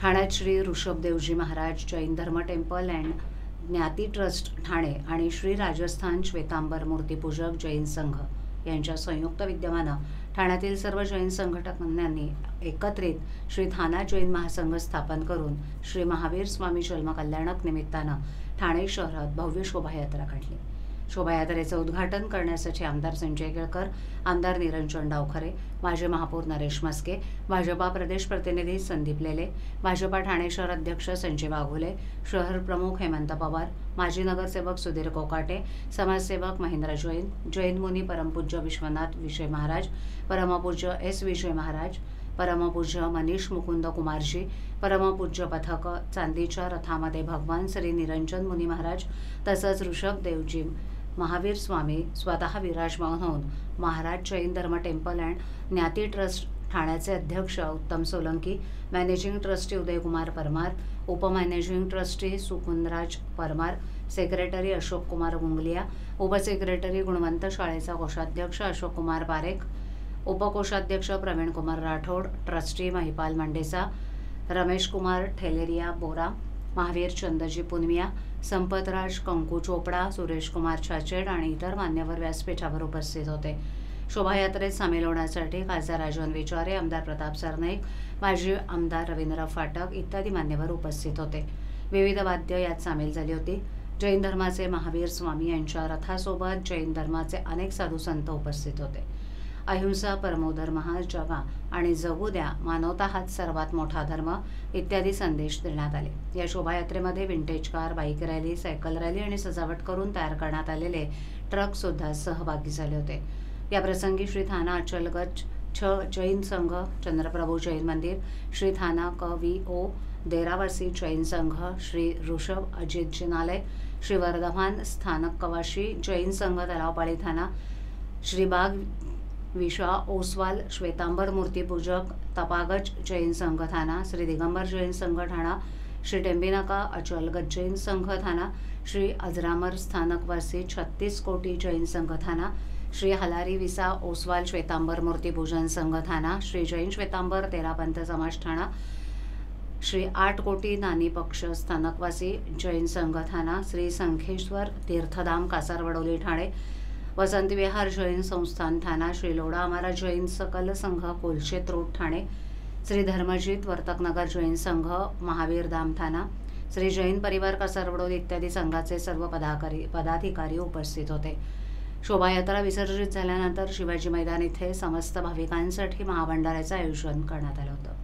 ठाण्यात श्री ऋषभदेवजी महाराज जैन धर्म temple and ज्ञाती trust Thane आणि श्री राजस्थान श्वेतांबर मूर्तिपूजक जैन संघ यांच्या संयुक्त विद्यमानं ठाण्यातील सर्व जैन संघटनांनी एकत्रित श्री थाना जैन महासंघ स्थापन करून श्री महावीर स्वामी जन्मकल्याणक निमित्तानं ठाणे शहरात भव्य शोभायात्रा काढली। शोभायात्रेचं उद्घाटन करण्यासाठी आमदार संजय केळकर, आमदार निरंजन डावखरे, माजी महापौर नरेश मस्के, भाजपा प्रदेश प्रतिनिधी संदीप लेले, भाजपा ठाणे शहर अध्यक्ष संजय वाघोले, शहर प्रमुख हेमंत पवार, माजी नगरसेवक सुधीर कोकाटे, समाजसेवक महेंद्र जैन, जैन मुनी परमपूज्य विश्वनाथ विजय महाराज, परमपूज्य एस विजय महाराज, परमपूज्य मनीष मुकुंद कुमारजी, परमपूज्य पथक चांदीच्या रथामध्ये भगवान श्री निरंजन मुनी महाराज तसंच ऋषभदेवजी महावीर स्वामी स्वतः विराजमान होऊन महाराज जैन धर्म टेम्पल अँड ज्ञाती ट्रस्ट ठाण्याचे अध्यक्ष उत्तम सोलंकी, मॅनेजिंग ट्रस्टी उदयकुमार परमार, उपमॅनेजिंग ट्रस्टी सुकुंदराज परमार, सेक्रेटरी अशोक कुमार गुंगलिया, उपसेक्रेटरी गुणवंत शाळेचा कोषाध्यक्ष अशोक कुमार पारेख, उपकोषाध्यक्ष प्रवीण कुमार राठोड, ट्रस्टी महिपाल मंडेसा, रमेश कुमार ठेलेरिया बोरा, महावीर चंदजी पुनमिया, संपतराज कंकू चोपडा, सुरेश कुमार छाचेड आणि इतर मान्यवर व्यासपीठावर उपस्थित होते। शोभायात्रेत सामील होण्यासाठी खासदार राजन विचारे, आमदार प्रताप सरनाईक, माजी आमदार रवींद्र फाटक इत्यादी मान्यवर उपस्थित होते। विविध वाद्य यात सामील झाली होती। जैन धर्माचे महावीर स्वामी यांच्या रथासोबत जैन धर्माचे अनेक साधू संत उपस्थित होते। अहिंसा परमोधर्म हा जगा आणि जगू द्या, मानवता हाच सर्वात मोठा धर्म इत्यादी संदेश देण्यात आले। या शोभायात्रेमध्ये vintage car, bike rally, cycle rally आणि सजावट करून तयार करण्यात आलेले ट्रक सुद्धा सहभागी झाले होते। या प्रसंगी श्री थाना अचलगंज छ जैन संघ, चंद्रप्रभू जैन मंदिर, श्री थाना KVO देरावासी जैन संघ, श्री ऋषभ अजित जिनालय, श्री वर्धमान स्थानक कवाशी जैन संघ तलावपाळी थाना, श्री बाग विशा ओसवाल श्वेतांबर मूर्तिपूजक तपागज जैन संघ थाना, श्री दिगंबर जैन संघ ठाणा, श्री टेंबिनाका अचलगंज जैन संघ थाना, श्री अजरामर स्थानकवासी 36 कोटी जैन संघ थाना, श्री हलारी विसा ओसवाल श्वेतांबर मूर्तिपूजन संघ थाना, श्री जैन श्वेतांबर तेरापंथ समाज ठाणा, श्री 8 कोटी नानी पक्ष स्थानकवासी जैन संघ थाना, श्री संखेश्वर तीर्थधाम कासारवडोली ठाणे, वसंत विहार जैन संस्थान थाना, श्री लोढा आमारा जैन सकल संघ कोलशेत रोड ठाणे, श्री धर्मजीत वर्तकनगर जैन संघ महावीर धाम थाना, श्री जैन परिवार कासारवडोली इत्यादी संघाचे सर्व पदाधिकारी उपस्थित होते। शोभायात्रा विसर्जित झाल्यानंतर शिवाजी मैदान इथे समस्त भाविकांसाठी महाभंडाऱ्याचे आयोजन करण्यात आले होते।